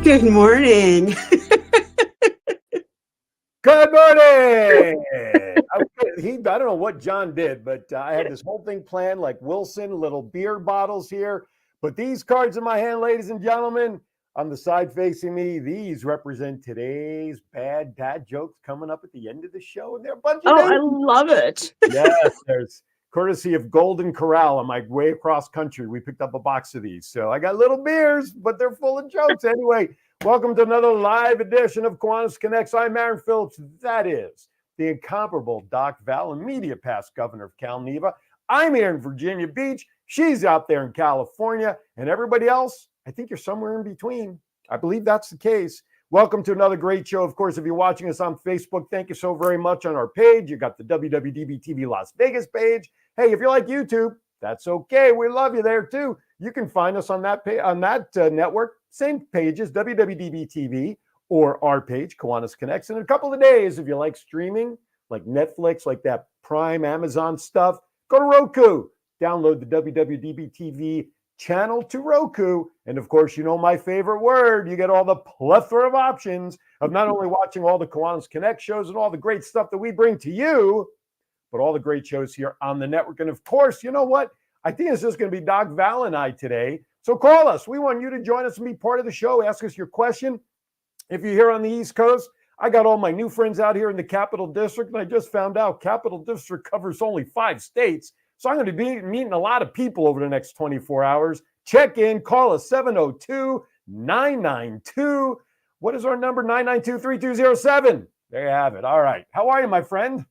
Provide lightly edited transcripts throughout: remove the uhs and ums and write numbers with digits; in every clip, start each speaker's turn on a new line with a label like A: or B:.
A: Good morning.
B: Good morning. I don't know what John did, but I had this whole thing planned like Wilson, little beer bottles here. But these cards in my hand, ladies and gentlemen, on the side facing me, these represent today's bad dad jokes coming up at the end of the show. And they're a bunch of
A: Oh, I
B: days.
A: love it.
B: Yes, there's courtesy of Golden Corral on my way across country. We picked up a box of these. So I got little beers, but they're full of jokes. Anyway, welcome to another live edition of Kiwanis Connects. I'm Aaron Phillips. That is the incomparable Doc Val and media past governor of Cal Neva. I'm here in Virginia Beach. She's out there in California. And everybody else, I think you're somewhere in between. I believe that's the case. Welcome to another great show. Of course, if you're watching us on Facebook, thank you so very much on our page. You got the WWDB TV Las Vegas page. Hey, if you like YouTube, that's okay. We love you there too. You can find us on that network, same pages, WWDB TV or our page, Kiwanis Connects. In a couple of days, if you like streaming, like Netflix, like that Prime, Amazon stuff, go to Roku. Download the WWDB TV channel to Roku. And of course, you know my favorite word. You get all the plethora of options of not only watching all the Kiwanis Connect shows and all the great stuff that we bring to you, but all the great shows here on the network. And of course, you know what? I think it's just going to be Doc Val and I today. So call us. We want you to join us and be part of the show. Ask us your question. If you're here on the East Coast, I got all my new friends out here in the Capital District, and I just found out Capital District covers only 5 states. So I'm going to be meeting a lot of people over the next 24 hours. Check in, call us 702-992. What is our number? 992-3207. There you have it. All right. How are you, my friend?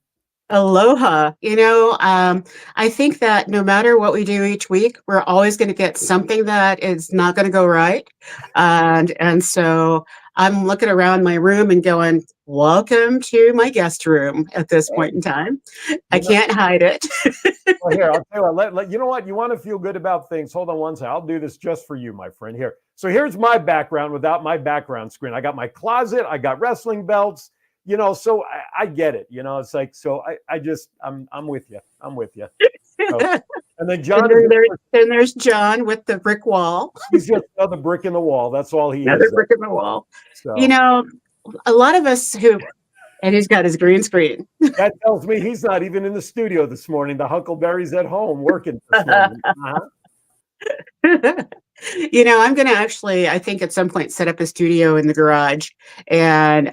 A: Aloha. I think that no matter what we do each week, we're always going to get something that is not going to go right. And so I'm looking around my room and going, welcome to my guest room at this point in time. I can't hide it.
B: Well, here, I'll tell you what, you know what? You want to feel good about things. Hold on one second. I'll do this just for you, my friend. Here. So here's my background without my background screen. I got my closet. I got wrestling belts. So I get it. It's like, so I'm with you. I'm with you. So, and then John.
A: And there's John with the brick wall.
B: He's just another brick in the wall. That's all he is.
A: Another brick in the wall.
B: So.
A: A lot of us and he's got his green screen.
B: That tells me he's not even in the studio this morning. The Huckleberry's at home working this morning.
A: I'm going to actually, I think at some point, set up a studio in the garage and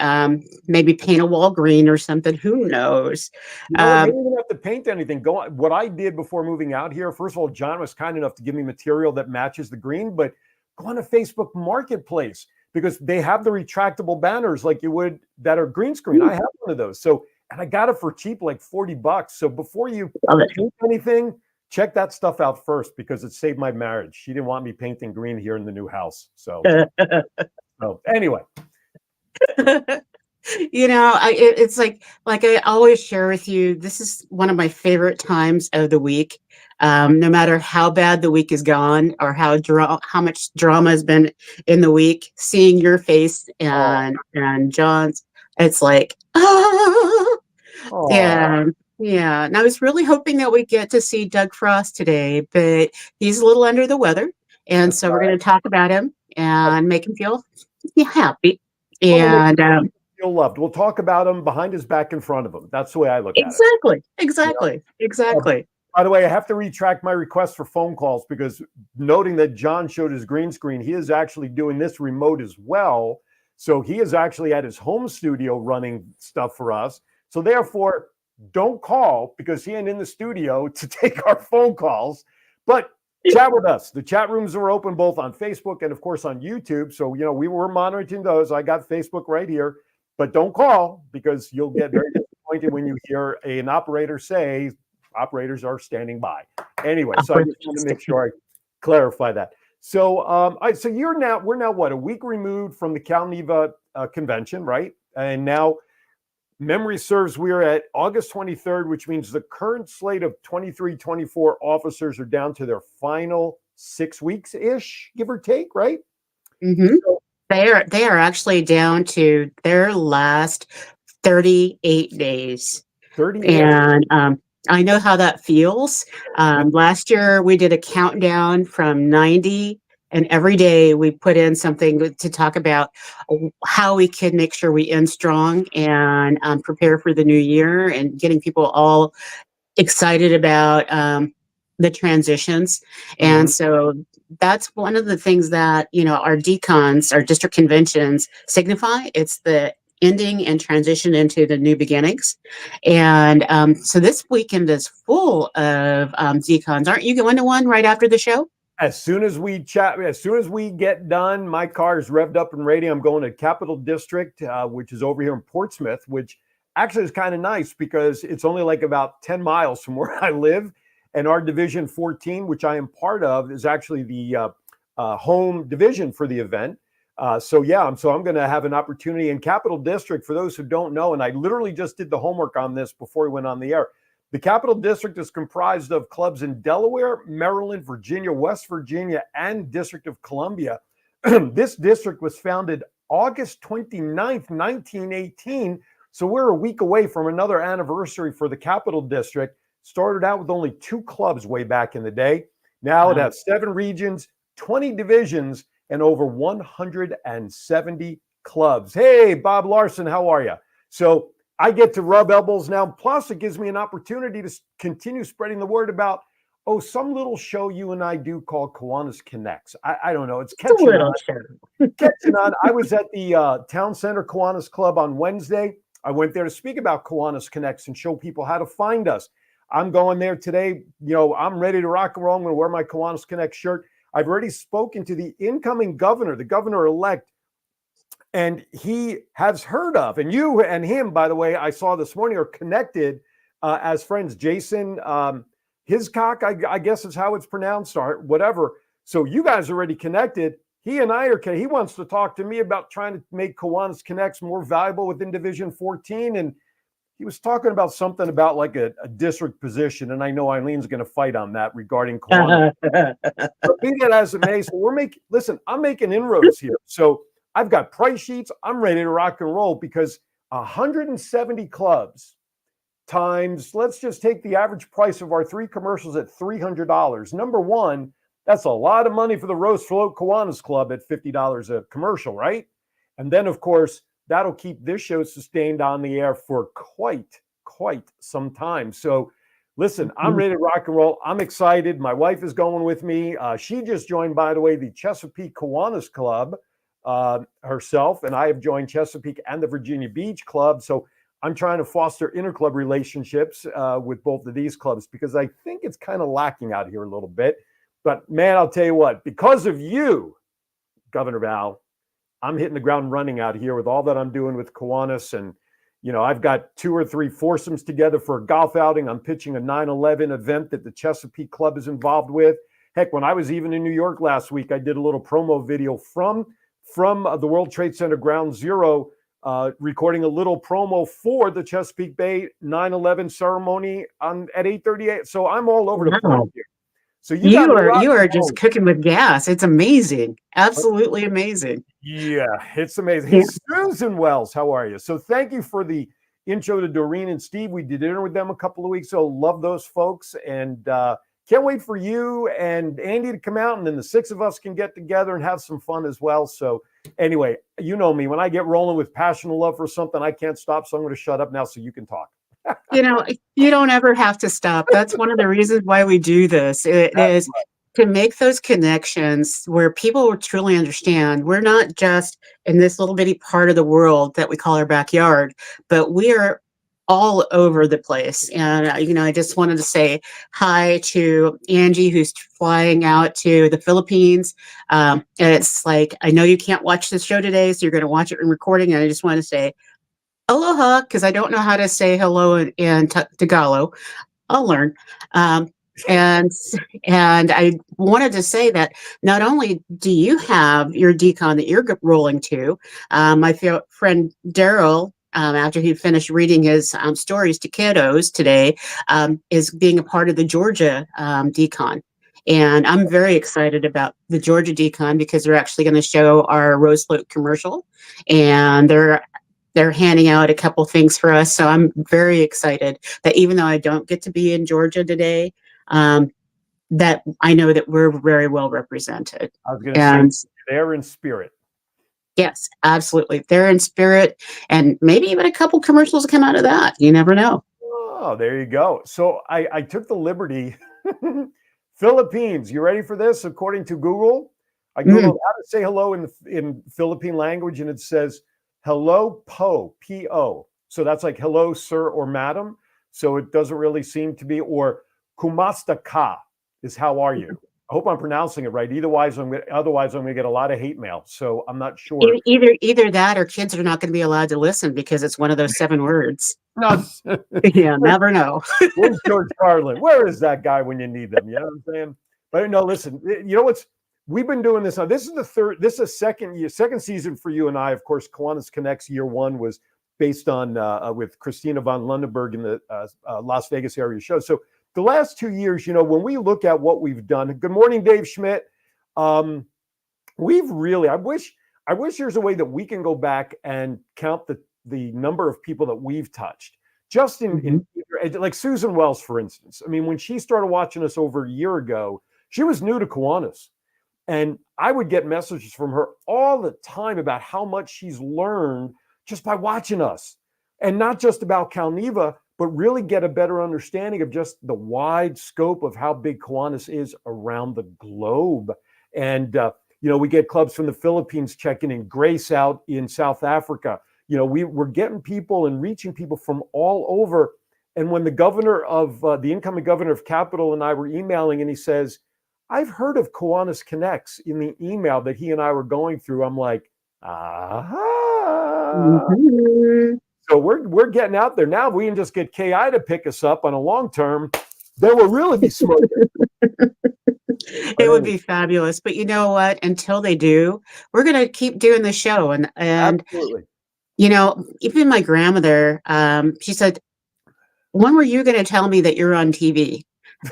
A: maybe paint a wall green or something. Who knows?
B: You don't even have to paint anything. Go on. What I did before moving out here, first of all, John was kind enough to give me material that matches the green, but go on to Facebook Marketplace because they have the retractable banners like you would that are green screen. I have one of those. So, and I got it for cheap, like $40. So before you paint anything, check that stuff out first because it saved my marriage. She didn't want me painting green here in the new house. So anyway.
A: It's like I always share with you, this is one of my favorite times of the week. No matter how bad the week is gone or how much drama has been in the week, seeing your face and John's, it's like, and yeah, and I was really hoping that we'd get to see Doug Frost today, but he's a little under the weather. And so we're going to talk about him and make him feel happy. And
B: feel loved. We'll talk about him behind his back, in front of him. That's the way I look at
A: it. Exactly.
B: By the way, I have to retract my request for phone calls because noting that John showed his green screen, he is actually doing this remote as well. So he is actually at his home studio running stuff for us. So therefore, don't call because he ain't in the studio to take our phone calls, but chat with us. The chat rooms are open both on Facebook and of course on YouTube. So, we were monitoring those. I got Facebook right here, but don't call because you'll get very disappointed when you hear an operator say operators are standing by. Anyway, so I just want to make sure I clarify that. So, so we're now what, a week removed from the Cal Neva convention, right? And now memory serves, we are at August 23rd, which means the current slate of 23-24 officers are down to their final 6 weeks-ish, give or take, right?
A: Mm-hmm. So, they are actually down to their last 38 days. 38. And I know how that feels. Last year, we did a countdown from 90 And every day we put in something to talk about how we can make sure we end strong and prepare for the new year and getting people all excited about the transitions. And
B: Mhm.
A: so that's one of the things that, our decons, our district conventions signify. It's the ending and transition into the new beginnings. And so this weekend is full of decons. Aren't you going to one right after the show?
B: As soon as we chat, as soon as we get done, my car is revved up and ready. I'm going to Capital District, which is over here in Portsmouth, which actually is kind of nice because it's only like about 10 miles from where I live. And our Division 14, which I am part of, is actually the home division for the event. So I'm going to have an opportunity in Capital District. For those who don't know, and I literally just did the homework on this before we went on the air. The Capital District is comprised of clubs in Delaware, Maryland, Virginia, West Virginia, and District of Columbia. This district was founded August 29th, 1918. So we're a week away from another anniversary for the Capital District. Started out with only 2 clubs way back in the day. Now it has 7 regions, 20 divisions, and over 170 clubs. Hey, Bob Larson, how are you? So I get to rub elbows now. Plus, it gives me an opportunity to continue spreading the word about, some little show you and I do called Kiwanis Connects. I don't know. It's
A: It's a
B: catching on.
A: little show.
B: Catching on. I was at the Town Center Kiwanis Club on Wednesday. I went there to speak about Kiwanis Connects and show people how to find us. I'm going there today. I'm ready to rock and roll. I'm going to wear my Kiwanis Connect shirt. I've already spoken to the incoming governor, the governor-elect, and he has heard of, and you and him, by the way, I saw this morning, are connected as friends. Jason Hiscock, I guess is how it's pronounced, or whatever. So you guys are already connected. He and I are. He wants to talk to me about trying to make Kiwanis Connects more valuable within Division 14, and he was talking about something about like a district position, and I know Eileen's going to fight on that regarding Kiwanis. But be that as it may, so I'm making inroads here. So I've got price sheets. I'm ready to rock and roll because 170 clubs times, let's just take the average price of our 3 commercials at $300. Number one, that's a lot of money for the Rose Float Kiwanis Club at $50 a commercial, right? And then, of course, that'll keep this show sustained on the air for quite some time. So listen, I'm ready to rock and roll. I'm excited. My wife is going with me. She just joined, by the way, the Chesapeake Kiwanis Club herself, and I have joined Chesapeake and the Virginia Beach Club. So I'm trying to foster interclub relationships with both of these clubs because I think it's kind of lacking out here a little bit. But man, I'll tell you what, because of you, Governor Val, I'm hitting the ground running out here with all that I'm doing with Kiwanis. And, I've got 2 or 3 foursomes together for a golf outing. I'm pitching a 9/11 event that the Chesapeake Club is involved with. Heck, when I was even in New York last week, I did a little promo video from the World Trade Center Ground Zero, recording a little promo for the Chesapeake Bay 9/11 ceremony at 8:38. So I'm all over the place here. So you got
A: You are just cooking with gas. It's amazing. Absolutely amazing.
B: Yeah, it's amazing.
A: Yeah.
B: Hey, Susan Wells, how are you? So thank you for the intro to Doreen and Steve. We did dinner with them a couple of weeks ago. Love those folks. And can't wait for you and Andy to come out, and then the 6 of us can get together and have some fun as well. So anyway, you know me. When I get rolling with passion and love for something, I can't stop. So I'm going to shut up now so you can talk.
A: You don't ever have to stop. That's one of the reasons why we do this. It is to make those connections where people will truly understand we're not just in this little bitty part of the world that we call our backyard, but we are all over the place. And, I just wanted to say hi to Angie, who's flying out to the Philippines. And it's like, I know you can't watch this show today, so you're going to watch it in recording. And I just want to say, aloha, because I don't know how to say hello in Tagalog. I'll learn. And I wanted to say that not only do you have your decon that you're rolling to, my friend Daryl, after he finished reading his stories to kiddos today, is being a part of the Georgia decon. And I'm very excited about the Georgia decon because they're actually going to show our Rose Float commercial, and they're handing out a couple things for us. So I'm very excited that even though I don't get to be in Georgia today, that I know that we're very well represented.
B: I was going to say
A: And
B: they're in spirit.
A: yes, absolutely. They're in spirit, and maybe even a couple commercials come out of that. You never know.
B: Oh, there you go. So I took the liberty. Philippines, you ready for this? According to Google, I Googled
A: Mm.
B: how to say hello in Philippine language, and it says hello po, P-O. So that's like hello, sir or madam. So it doesn't really seem to be, or kumasta ka is how are you? I hope I'm pronouncing it right. Otherwise, I'm going to get a lot of hate mail. So I'm not sure.
A: Either that, or kids are not going to be allowed to listen because it's one of those 7 words.
B: No,
A: Yeah, never know.
B: where's George Carlin? Where is that guy when you need them? You know what I'm saying? But no, listen, you know what's, we've been doing this now. This is the third, this is a second season for you and I. Of course, Kiwanis Connects year 1 was based on with Christina von Lundenberg in the Las Vegas area show. So the last 2 years, you know, when we look at what we've done, good morning, Dave Schmidt. We've really, I wish there's a way that we can go back and count the number of people that we've touched. Just in like Susan Wells, for instance. I mean, when she started watching us over a year ago, she was new to Kiwanis. And I would get messages from her all the time about how much she's learned just by watching us. And not just about Calneva, but really get a better understanding of just the wide scope of how big Kiwanis is around the globe. And, you know, we get clubs from the Philippines checking in, Grace out in South Africa. You know, we're getting people and reaching people from all over. And when the governor of the incoming governor of Capital and I were emailing, and he says, I've heard of Kiwanis Connects in the email that he and I were going through, I'm like, aha.
A: Mhm.
B: So we're getting out there now. If we can just get KI to pick us up on a long term, then we'll really be smoking.
A: It would be fabulous. But you know what? Until they do, we're going to keep doing the show. And
B: Absolutely.
A: you know, even my grandmother, she said, when were you going to tell me that you're on TV?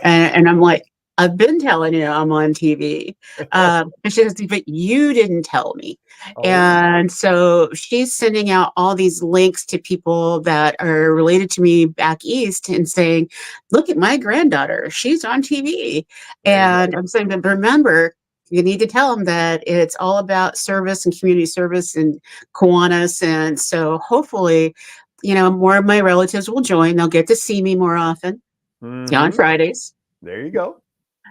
A: And I'm like, I've been telling you I'm on TV. And she says, but you didn't tell me.
B: Oh,
A: And so she's sending out all these links to people that are related to me back east and saying, look at my granddaughter. She's on TV.
B: there you go.
A: And I'm saying, but remember, you need to tell them that it's all about service and community service and Kiwanis. And so hopefully, you know, more of my relatives will join. They'll get to see me more often on Fridays.
B: There you go.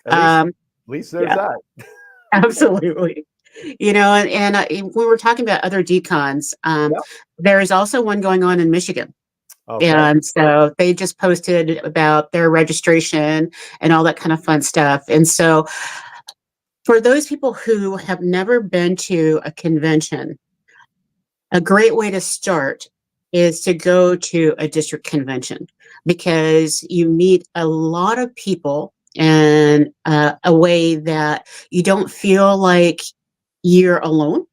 B: At
A: Um,
B: least there's
A: yeah,
B: that.
A: absolutely. You know, and we were talking about other decons.
B: Yeah.
A: There is also one going on in Michigan.
B: Okay.
A: And so they just posted about their registration and all that kind of fun stuff. And so for those people who have never been to a convention, a great way to start is to go to a district convention because you meet a lot of people in a way that you don't feel like you're alone,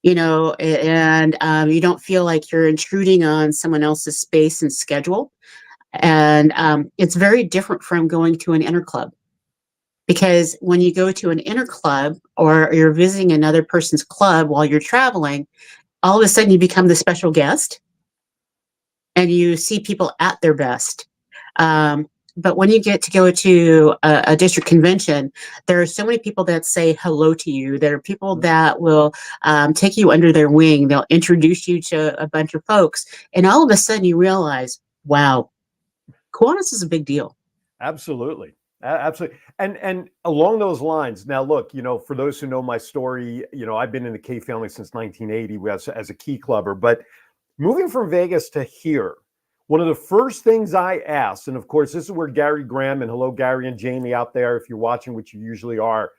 A: you know, and you don't feel like you're intruding on someone else's space and schedule. And it's very different from going to an inner club because when you go to an inner club or you're visiting another person's club while you're traveling, all of a sudden you become the special guest and you see people at their best. But when you get to go to a district convention, there are so many people that say hello to you. There are people that will take you under their wing. They'll introduce you to a bunch of folks. And all of a sudden you realize, wow, Kiwanis is a big deal.
B: Absolutely. Absolutely. And along those lines, now look, you know, for those who know my story, you know, I've been in the K family since 1980 as a key clubber, but moving from Vegas to here, one of the first things I asked, and of course, this is where Gary Graham, and hello, Gary and Jamie out there, if you're watching, which you usually are,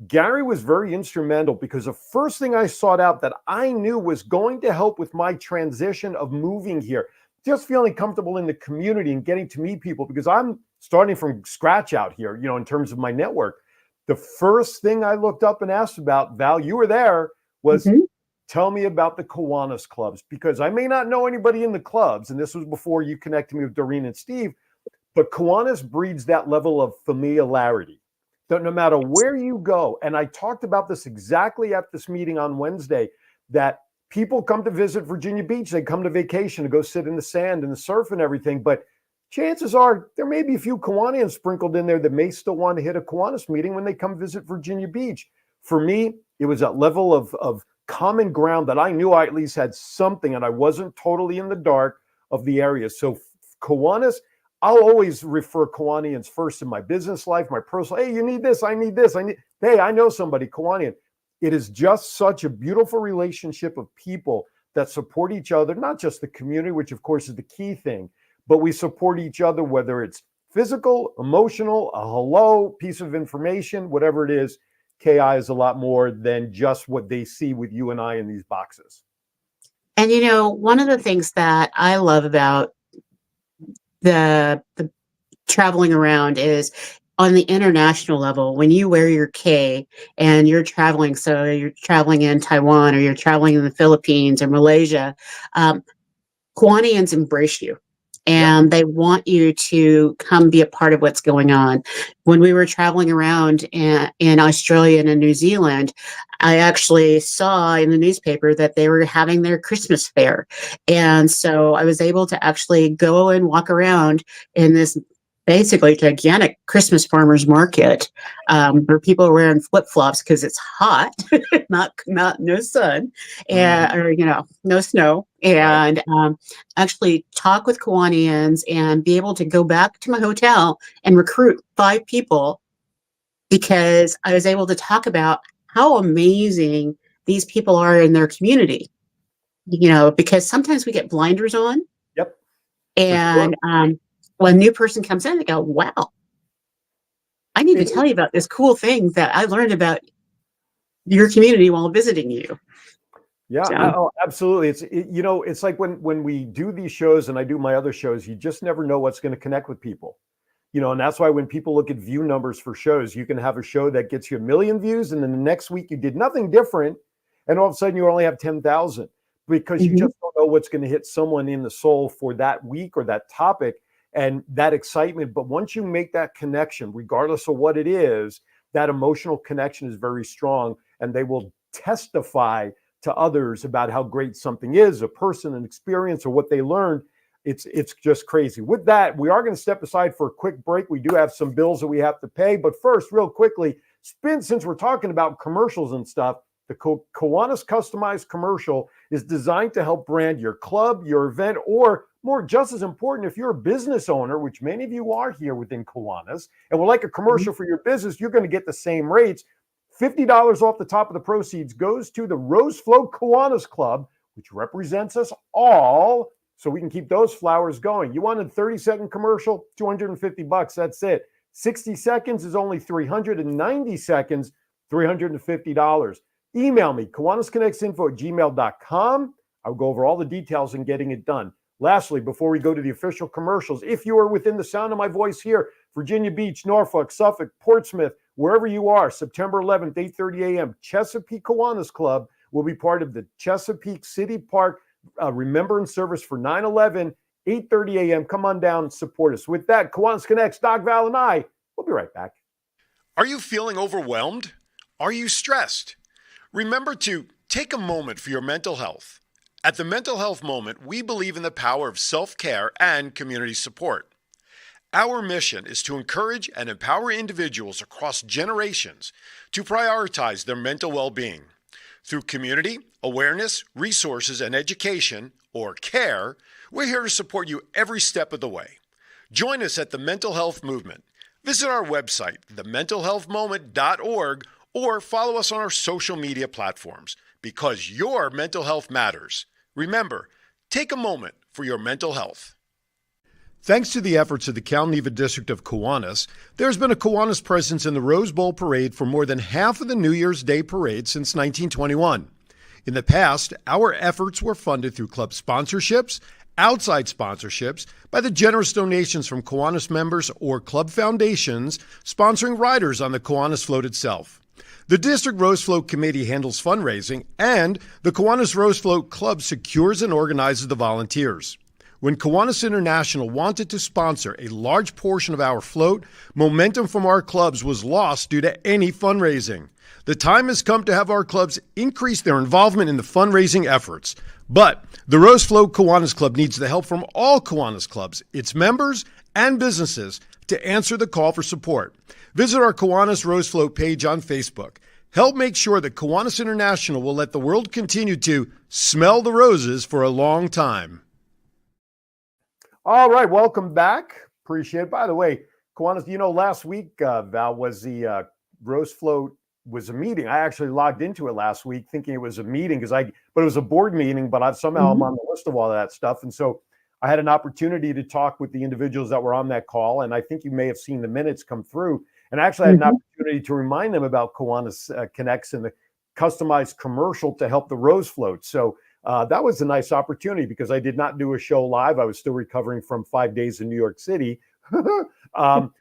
B: Gary was very instrumental because the first thing I sought out that I knew was going to help with my transition of moving here, just feeling comfortable in the community and getting to meet people because I'm starting from scratch out here, you know, in terms of my network. The first thing I looked up and asked about, Val, you were there, was tell me about the Kiwanis clubs because I may not know anybody in the clubs. And this was before you connected me with Doreen and Steve, but Kiwanis breeds that level of familiarity. So no matter where you go, and I talked about this exactly at this meeting on Wednesday, that people come to visit Virginia Beach, they come to vacation to go sit in the sand and the surf and everything, but chances are there may be a few Kiwanians sprinkled in there that may still want to hit a Kiwanis meeting when they come visit Virginia Beach. For me, it was that level of common ground that I knew I at least had something and I wasn't totally in the dark of the area. So Kiwanis, I'll always refer Kiwanians first in my business life, my personal. Hey, you need this. I need this. Hey, I know somebody, Kiwanian. It is just such a beautiful relationship of people that support each other, not just the community, which of course is the key thing, but we support each other, whether it's physical, emotional, a hello, piece of information, whatever it is. KI is a lot more than just what they see with you and I in these boxes.
A: And one of the things that I love about the traveling around is on the international level, when you wear your K and you're traveling, so you're traveling in Taiwan or you're traveling in the Philippines or Malaysia, Kiwanians embrace you. And they want you to come be a part of what's going on. When we were traveling around in Australia and in New Zealand, I actually saw in the newspaper that they were having their Christmas fair. And so I was able to actually go and walk around in this basically gigantic Christmas farmers market, where people are wearing flip-flops because it's hot, not no sun, and or no snow, and actually talk with Kiwanians and be able to go back to my hotel and recruit 5 people because I was able to talk about how amazing these people are in their community. Because sometimes we get blinders on.
B: Yep.
A: And when a new person comes in, they go, wow, I need to tell you about this cool thing that I learned about your community while visiting you.
B: Yeah, so. Absolutely. It's like when we do these shows and I do my other shows, you just never know what's going to connect with people. And that's why when people look at view numbers for shows, you can have a show that gets you 1 million views and then the next week you did nothing different and all of a sudden you only have 10,000 because you just don't know what's going to hit someone in the soul for that week or that topic and that excitement. But once you make that connection, regardless of what it is, that emotional connection is very strong and they will testify to others about how great something is, a person, an experience, or what they learned. It's just crazy. With that, we are going to step aside for a quick break. We do have some bills that we have to pay. But first, real quickly, since we're talking about commercials and stuff, the Kiwanis Customized Commercial is designed to help brand your club, your event, or more just as important, if you're a business owner, which many of you are here within Kiwanis, and would like a commercial for your business, you're going to get the same rates. $50 off the top of the proceeds goes to the Rose Flow Kiwanis Club, which represents us all, so we can keep those flowers going. You wanted a 30-second commercial, $250. That's it. 60 seconds is only $300, and 90 seconds, $350. Email me, kiwanisconnectsinfo@gmail.com. I'll go over all the details in getting it done. Lastly, before we go to the official commercials, if you are within the sound of my voice here, Virginia Beach, Norfolk, Suffolk, Portsmouth, wherever you are, September 11th, 8:30 a.m., Chesapeake Kiwanis Club will be part of the Chesapeake City Park Remembrance Service for 9/11, 8:30 a.m. Come on down and support us. With that, Kiwanis Connects, Doc Val and I, we'll be right back.
C: Are you feeling overwhelmed? Are you stressed? Remember to take a moment for your mental health. At the Mental Health Moment, we believe in the power of self-care and community support. Our mission is to encourage and empower individuals across generations to prioritize their mental well-being. Through community, awareness, resources, and education, or CARE, we're here to support you every step of the way. Join us at the Mental Health Movement. Visit our website, thementalhealthmoment.org, or follow us on our social media platforms, because your mental health matters. Remember, take a moment for your mental health. Thanks to the efforts of the Cal Neva District of Kiwanis, there's been a Kiwanis presence in the Rose Bowl Parade for more than half of the New Year's Day Parade since 1921. In the past, our efforts were funded through club sponsorships, outside sponsorships, by the generous donations from Kiwanis members or club foundations sponsoring riders on the Kiwanis float itself. The District Rose Float Committee handles fundraising, and the Kiwanis Rose Float Club secures and organizes the volunteers. When Kiwanis International wanted to sponsor a large portion of our float, momentum from our clubs was lost due to any fundraising. The time has come to have our clubs increase their involvement in the fundraising efforts. But the Rose Float Kiwanis Club needs the help from all Kiwanis clubs, its members, and businesses to answer the call for support. Visit our Kiwanis Rose Float page on Facebook. Help make sure that Kiwanis International will let the world continue to smell the roses for a long time.
B: All right, welcome back. Appreciate it. By the way, Kiwanis, last week, Val, was the Rose Float was a meeting. I actually logged into it last week thinking it was a meeting but it was a board meeting, but I'm on the list of all of that stuff. And so I had an opportunity to talk with the individuals that were on that call. And I think you may have seen the minutes come through. And I actually had an opportunity to remind them about Kiwanis Connects and the customized commercial to help the Rose Float. So that was a nice opportunity because I did not do a show live. I was still recovering from 5 days in New York City.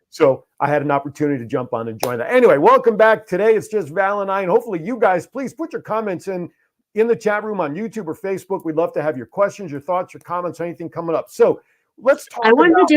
B: So I had an opportunity to jump on and join that. Anyway, welcome back. Today it's just Val and I, and hopefully you guys, please put your comments in the chat room on YouTube or Facebook. We'd love to have your questions, your thoughts, your comments, anything coming up. So let's talk.
A: I wanted to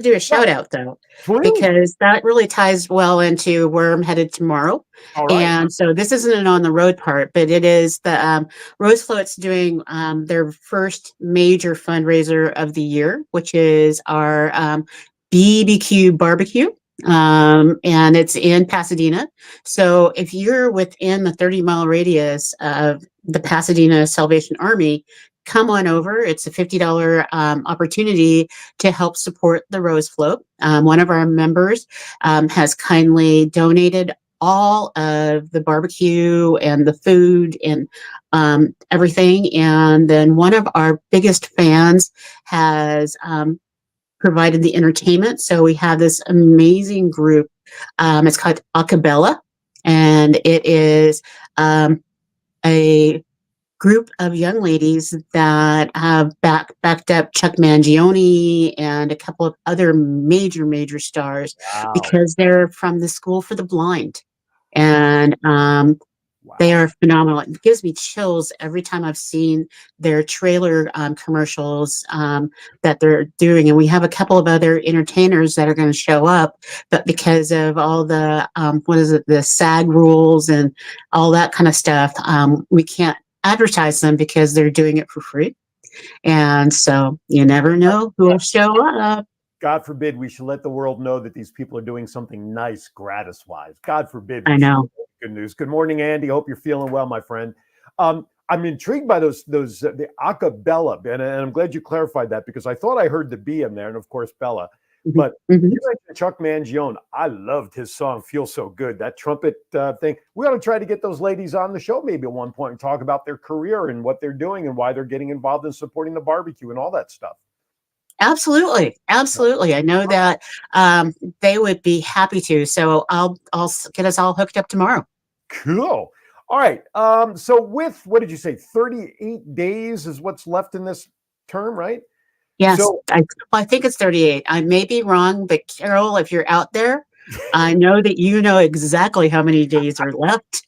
A: do a shout out though, because that really ties well into where I'm headed tomorrow.
B: All right.
A: And so this isn't an on the road part, but it is the Rose Float's doing their first major fundraiser of the year, which is our BBQ barbecue. And it's in Pasadena. So if you're within the 30-mile radius of the Pasadena Salvation Army, come on over. It's a $50 opportunity to help support the Rose Float. One of our members has kindly donated all of the barbecue and the food and everything. And then one of our biggest fans has provided the entertainment. So we have this amazing group. It's called Acapella, and it is a group of young ladies that have backed up Chuck Mangione and a couple of other major stars. Wow. Because they're from the School for the Blind. And they are phenomenal. It gives me chills every time I've seen their trailer commercials that they're doing. And we have a couple of other entertainers that are going to show up, but because of all the, the SAG rules and all that kind of stuff, we can't advertise them because they're doing it for free. And so you never know who will show up.
B: God forbid we should let the world know that these people are doing something nice gratis wise. God forbid.
A: I know.
B: Good news. Good morning, Andy. Hope you're feeling well, my friend. I'm intrigued by those the acapella, and I'm glad you clarified that because I thought I heard the B in there, and of course Bella. But you mentioned Chuck Mangione. I loved his song "Feel So Good." That trumpet thing. We ought to try to get those ladies on the show maybe at one point and talk about their career and what they're doing and why they're getting involved in supporting the barbecue and all that stuff.
A: Absolutely. I know that they would be happy to. So I'll get us all hooked up tomorrow.
B: Cool. All right. So with, what did you say? 38 days is what's left in this term, right?
A: Yes. So, I think it's 38. I may be wrong, but Carol, if you're out there, I know that you know exactly how many days are left.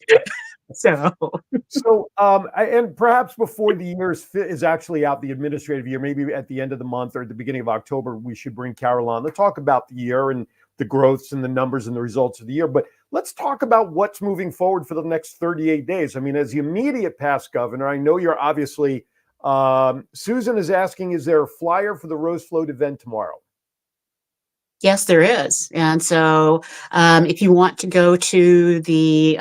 A: And perhaps before the year is actually out, the administrative year, maybe at the end of the month or at the beginning of October, we should bring Carol on to talk about the year and the growths and the numbers and the results of the year. But let's talk about what's moving forward for the next 38 days. I mean, as the immediate past governor, I know you're obviously, Susan is asking, is there a flyer for the Rose Float event tomorrow? Yes, there is. And so if you want to go to the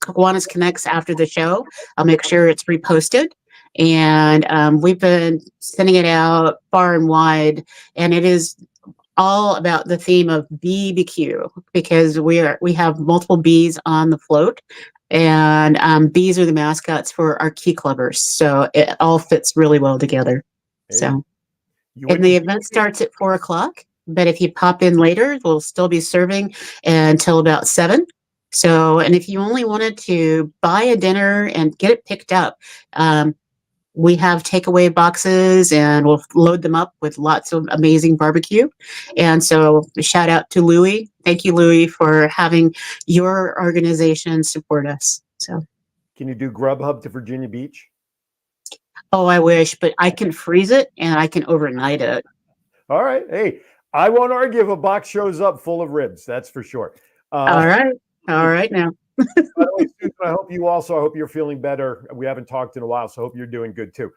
A: Kiwanis Connects after the show, I'll make sure it's reposted. And we've been sending it out far and wide, and it is all about the theme of BBQ because we have multiple bees on the float, and bees are the mascots for our key clubbers. So it all fits really well together. Hey, so, and the event starts at 4:00. But if you pop in later, we'll still be serving until about 7. So, and if you only wanted to buy a dinner and get it picked up, we have takeaway boxes and we'll load them up with lots of amazing barbecue. And so shout out to Louie. Thank you, Louie, for having your organization support us. So,
B: can you do Grubhub to Virginia Beach?
A: Oh, I wish, but I can freeze it and I can overnight it.
B: All right. Hey, I won't argue if a box shows up full of ribs. That's for sure.
A: All right now.
B: By the way, Susan, I hope you're feeling better. We haven't talked in a while, so I hope you're doing good too.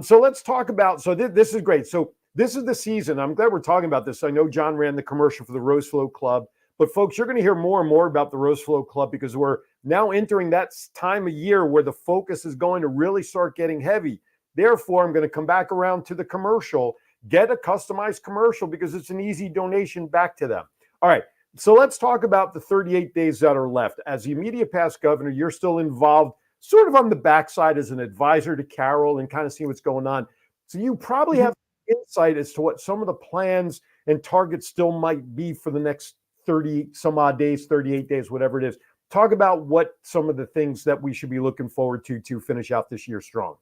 B: So let's talk about, this is great. So this is the season. I'm glad we're talking about this. I know John ran the commercial for the Rose Flow Club, but folks, you're going to hear more and more about the Rose Flow Club because we're now entering that time of year where the focus is going to really start getting heavy. Therefore, I'm going to come back around to the commercial, get a customized commercial because it's an easy donation back to them. All right. So let's talk about the 38 days that are left. As the immediate past governor, you're still involved sort of on the backside as an advisor to Carol and kind of see what's going on. So you probably have insight as to what some of the plans and targets still might be for the next 30 some odd days, 38 days, whatever it is. Talk about what some of the things that we should be looking forward to finish out this year strong.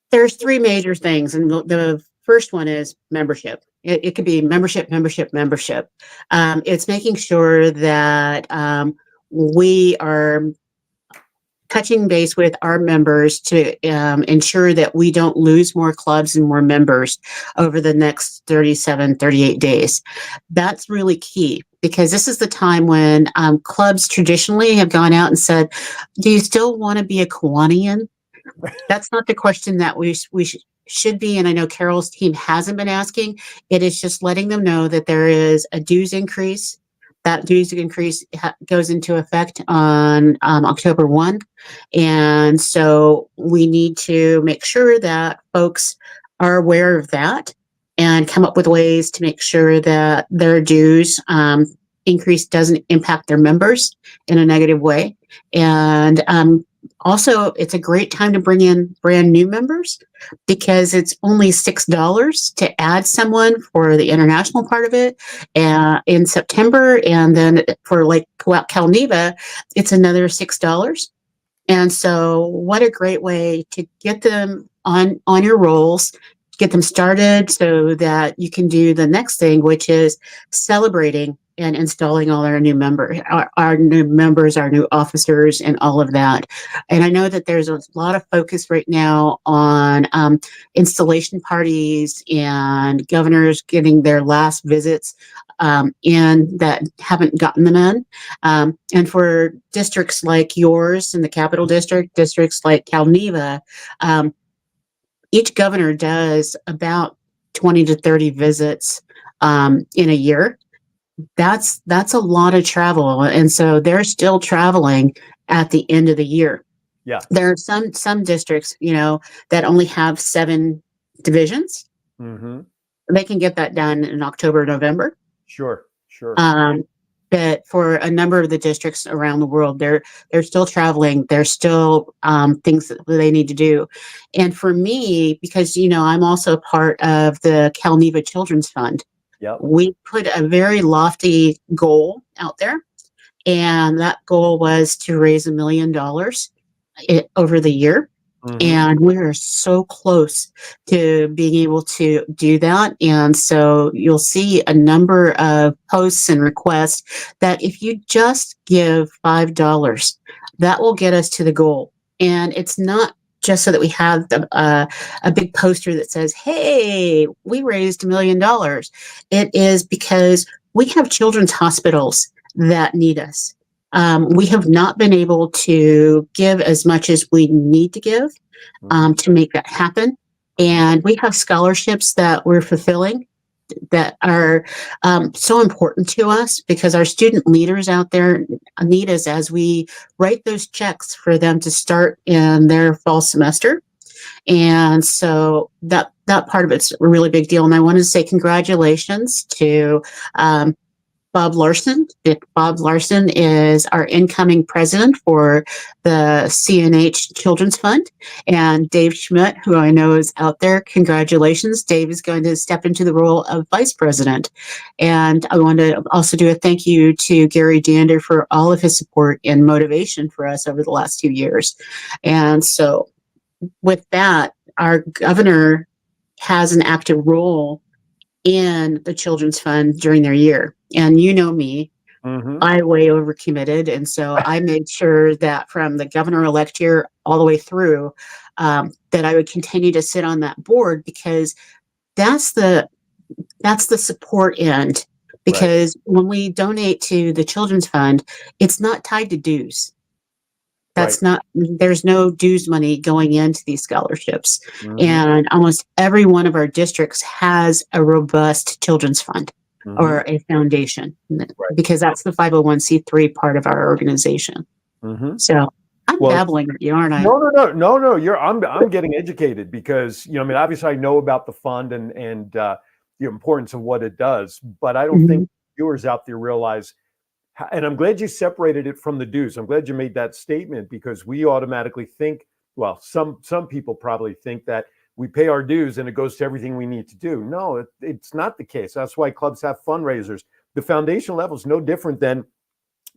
A: There's three major things, and the first one is membership. It could be membership. It's making sure that we are touching base with our members to ensure that we don't lose more clubs and more members over the next 38 days. That's really key because this is the time when clubs traditionally have gone out and said, do you still want to be a Kiwanian? That's not the question that we should be. And I know Carol's team hasn't been asking. It is just letting them know that there is a dues increase. That dues increase goes into effect on October 1. And so we need to make sure that folks are aware of that and come up with ways to make sure that their dues increase doesn't impact their members in a negative way. And also, it's a great time to bring in brand new members because it's only $6 to add someone for the international part of it in September. And then for like Calneva, it's another $6. And so what a great way to get them on your rolls, get them started so that you can do the next thing, which is celebrating and installing all our new members, our new officers, and all of that. And I know that there's a lot of focus right now on installation parties and governors getting their last visits in that haven't gotten them in. And for districts like yours in the Capital District, districts like Calneva, each governor does about 20 to 30 visits in a year. That's a lot of travel. And so they're still traveling at the end of the year.
B: Yeah.
A: There are some districts, that only have 7 divisions.
B: Mm-hmm.
A: They can get that done in October, November.
B: Sure.
A: But for a number of the districts around the world, they're still traveling. There's still things that they need to do. And for me, because, I'm also part of the Calneva Children's Fund,
B: yep.
A: We put a very lofty goal out there. And that goal was to raise $1 million over the year. Mm-hmm. And we are so close to being able to do that. And so you'll see a number of posts and requests that if you just give $5, that will get us to the goal. And it's not just so that we have a big poster that says, hey, we raised $1 million. It is because we have children's hospitals that need us. We have not been able to give as much as we need to give to make that happen. And we have scholarships that we're fulfilling that are so important to us because our student leaders out there need us as we write those checks for them to start in their fall semester. And so that part of it's a really big deal. And I want to say congratulations to Bob Larson. Bob Larson is our incoming president for the CNH Children's Fund. And Dave Schmidt, who I know is out there, congratulations. Dave is going to step into the role of vice president. And I want to also do a thank you to Gary Dander for all of his support and motivation for us over the last 2 years. And so with that, our governor has an active role in the Children's Fund during their year. And you know me, I way overcommitted. And so I made sure that from the governor-elect year all the way through, that I would continue to sit on that board because that's the support end. Because when we donate to the Children's Fund, it's not tied to dues. That's not, there's no dues money going into these scholarships.
B: Mhm.
A: And almost every one of our districts has a robust children's fund or a foundation, because that's the 501c3 part of our organization. So I'm babbling at you, aren't I?
B: No. I'm getting educated because, I mean, obviously I know about the fund and the importance of what it does, but I don't think viewers out there realize. And I'm glad you separated it from the dues. I'm glad you made that statement, because we automatically think, well, some people probably think that we pay our dues and it goes to everything we need to do. No, it's not the case. That's why clubs have fundraisers. The foundation level is no different than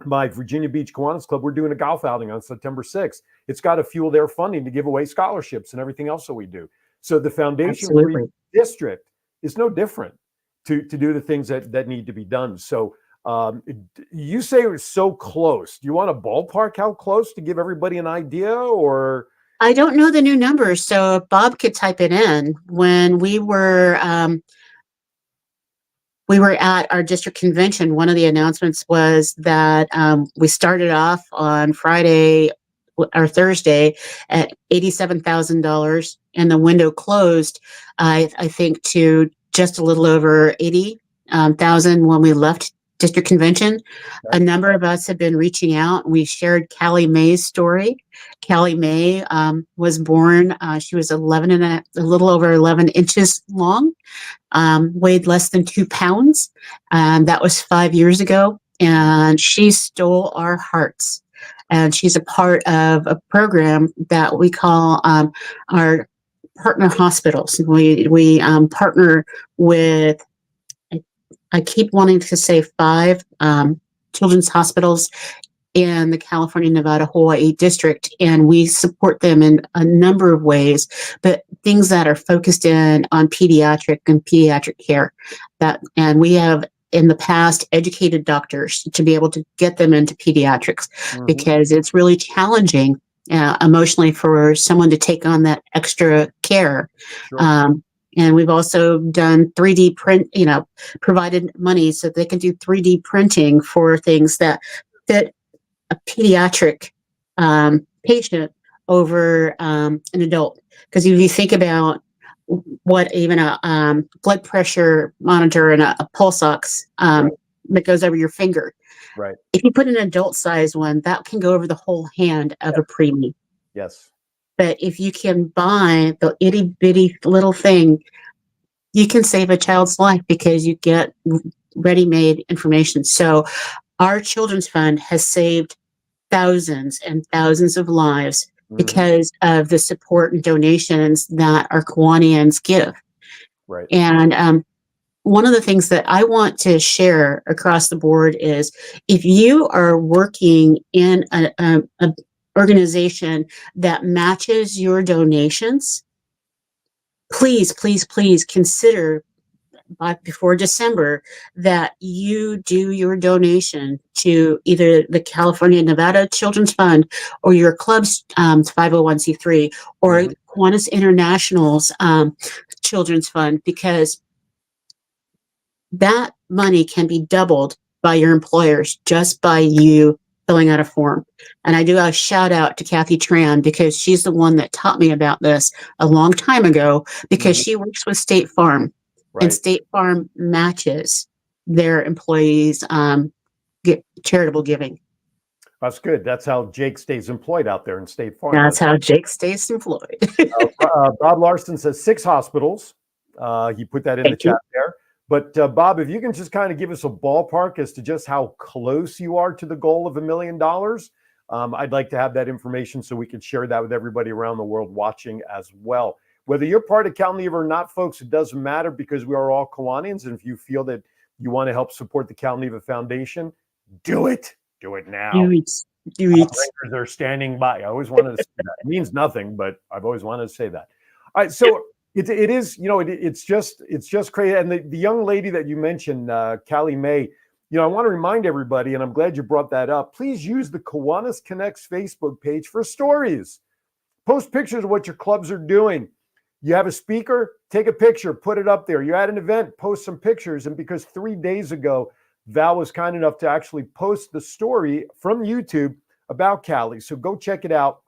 B: my Virginia Beach Kiwanis Club. We're doing a golf outing on September 6th. It's got to fuel their funding to give away scholarships and everything else that we do. So the foundation for each district is no different to do the things that need to be done. So you say it was so close. Do you want to ballpark how close to give everybody an idea, or?
A: I don't know the new numbers, so if Bob could type it in. When we were at our district convention, one of the announcements was that we started off on Friday or Thursday at $87,000, and the window closed, I think, to just a little over 80,000 when we left district convention. A number of us have been reaching out. We shared Callie May's story. Callie May was born. She was 11 and a little over 11 inches long, weighed less than 2 pounds. That was 5 years ago, and she stole our hearts. And she's a part of a program that we call our partner hospitals. We partner with, I keep wanting to say 5 children's hospitals in the California, Nevada, Hawaii district, and we support them in a number of ways, but things that are focused in on pediatric care. And we have in the past educated doctors to be able to get them into pediatrics, because it's really challenging emotionally for someone to take on that extra care. And we've also done 3D print, provided money so they can do 3D printing for things that fit a pediatric patient over an adult. Because if you think about what even a blood pressure monitor and a pulse ox that goes over your finger, if you put an adult size one, that can go over the whole hand of a preemie.
B: Yes.
A: But if you can buy the itty bitty little thing, you can save a child's life because you get ready-made information. So our children's fund has saved thousands and thousands of lives because of the support and donations that our Kiwanians give. And one of the things that I want to share across the board is, if you are working in an organization that matches your donations, please consider before December that you do your donation to either the California Nevada Children's Fund or your club's 501c3 or Kiwanis International's Children's Fund, because that money can be doubled by your employers just by you filling out a form. And I do a shout out to Kathy Tran, because she's the one that taught me about this a long time ago, because she works with State Farm. And State Farm matches their employees' charitable giving.
B: That's good. That's how Jake stays employed out there in State Farm.
A: That's how Jake stays employed.
B: Bob Larson says 6 hospitals. He put that in the chat there. But Bob, if you can just kind of give us a ballpark as to just how close you are to the goal of $1 million, I'd like to have that information so we can share that with everybody around the world watching as well. Whether you're part of CalNeva or not, folks, it doesn't matter, because we are all Kiwanians. And if you feel that you want to help support the CalNeva Foundation, do it. Do it now.
A: Do it.
B: They're standing by. I always wanted to say that. It means nothing, but I've always wanted to say that. All right, so it is, it's just crazy. And the young lady that you mentioned, Callie May, I want to remind everybody, and I'm glad you brought that up. Please use the Kiwanis Connects Facebook page for stories. Post pictures of what your clubs are doing. You have a speaker, take a picture, put it up there. You're at an event, post some pictures. And because 3 days ago, Val was kind enough to actually post the story from YouTube about Cali. So go check it out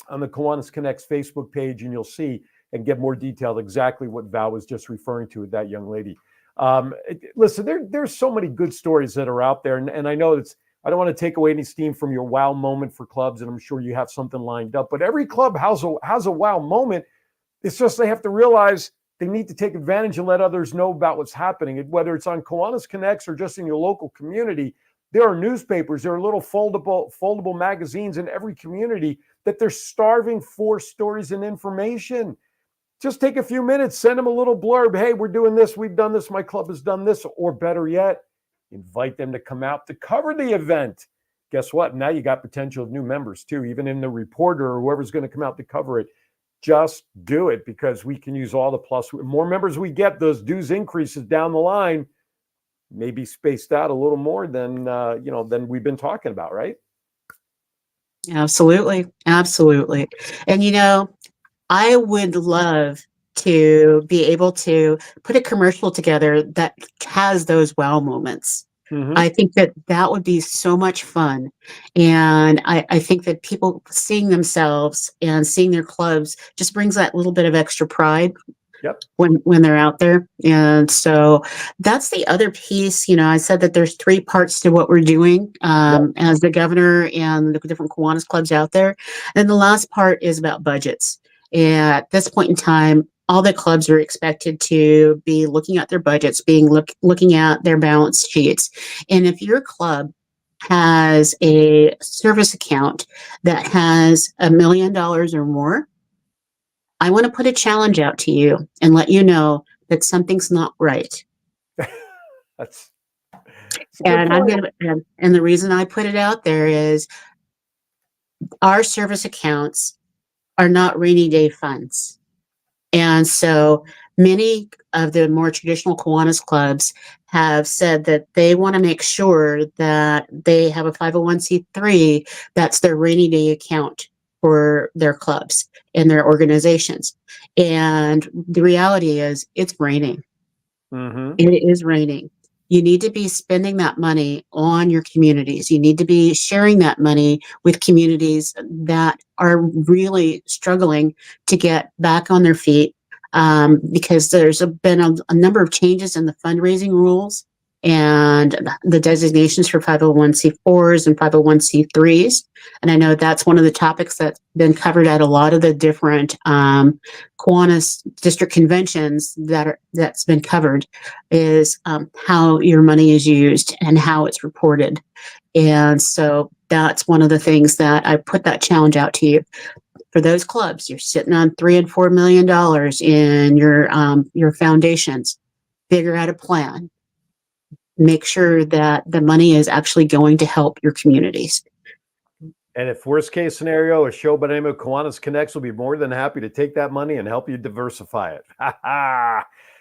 B: on the Kiwanis Connects Facebook page, and you'll see and get more detailed exactly what Val was just referring to with that young lady. Listen, there's so many good stories that are out there, and I know I don't want to take away any steam from your wow moment for clubs, and I'm sure you have something lined up. But every club has a wow moment. It's just they have to realize they need to take advantage and let others know about what's happening. Whether it's on Kiwanis Connects or just in your local community, there are newspapers, there are little foldable magazines in every community that they're starving for stories and information. Just take a few minutes, send them a little blurb. Hey, we're doing this, we've done this, my club has done this, or better yet, invite them to come out to cover the event. Guess what? Now you got potential of new members too, even in the reporter or whoever's going to come out to cover it. Just do it, because we can use all the plus. The more members we get, those dues increases down the line may be spaced out a little more than than we've been talking about, right?
A: Absolutely. Absolutely. And I would love to be able to put a commercial together that has those wow moments.
B: Mm-hmm.
A: I think that would be so much fun. And I think that people seeing themselves and seeing their clubs just brings that little bit of extra pride.
B: Yep.
A: When they're out there. And so that's the other piece. I said that there's 3 parts to what we're doing as the governor and the different Kiwanis clubs out there. And the last part is about budgets. And at this point in time, all the clubs are expected to be looking at their budgets, looking at their balance sheets. And if your club has a service account that has $1 million or more, I want to put a challenge out to you and let you know that something's not right.
B: That's
A: And and the reason I put it out there is our service accounts are not rainy day funds. And so many of the more traditional Kiwanis clubs have said that they want to make sure that they have a 501c3 that's their rainy day account for their clubs and their organizations. And the reality is it's raining.
B: Mm-hmm.
A: It is raining. You need to be spending that money on your communities. You need to be sharing that money with communities that are really struggling to get back on their feet, because there's been a number of changes in the fundraising rules and the designations for 501c4s and 501c3s. And I know that's one of the topics that's been covered at a lot of the different Kiwanis district conventions that's been covered, is how your money is used and how it's reported. And so that's one of the things that I put that challenge out to you. For those clubs, you're sitting on $3 and $4 million in your foundations. Figure out a plan. Make sure that the money is actually going to help your communities.
B: And if worst case scenario, a show by the name of Kiwanis Connects will be more than happy to take that money and help you diversify it.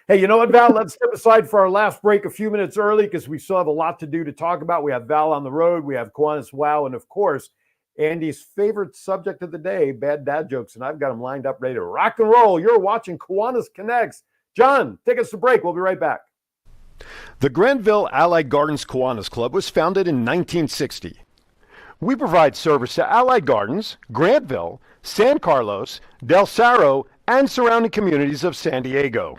B: Hey, you know what, Val? Let's step aside for our last break a few minutes early, because we still have a lot to do to talk about. We have Val on the road. We have Kiwanis Wow. And of course, Andy's favorite subject of the day, bad dad jokes. And I've got them lined up ready to rock and roll. You're watching Kiwanis Connects. John, take us to break. We'll be right back.
C: The Granville Allied Gardens Kiwanis Club was founded in 1960. We provide service to Allied Gardens, Granville, San Carlos, Del Cerro, and surrounding communities of San Diego.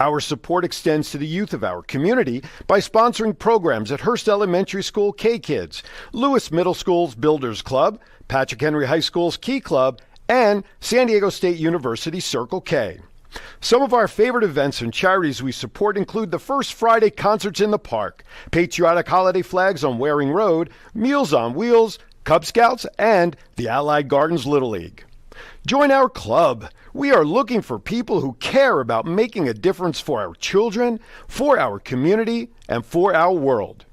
C: Our support extends to the youth of our community by sponsoring programs at Hearst Elementary School K-Kids, Lewis Middle School's Builders Club, Patrick Henry High School's Key Club, and San Diego State University Circle K. Some of our favorite events and charities we support include the First Friday Concerts in the Park, patriotic holiday flags on Waring Road, Meals on Wheels, Cub Scouts, and the Allied Gardens Little League. Join our club. We are looking for people who care about making a difference for our children, for our community, and for our world.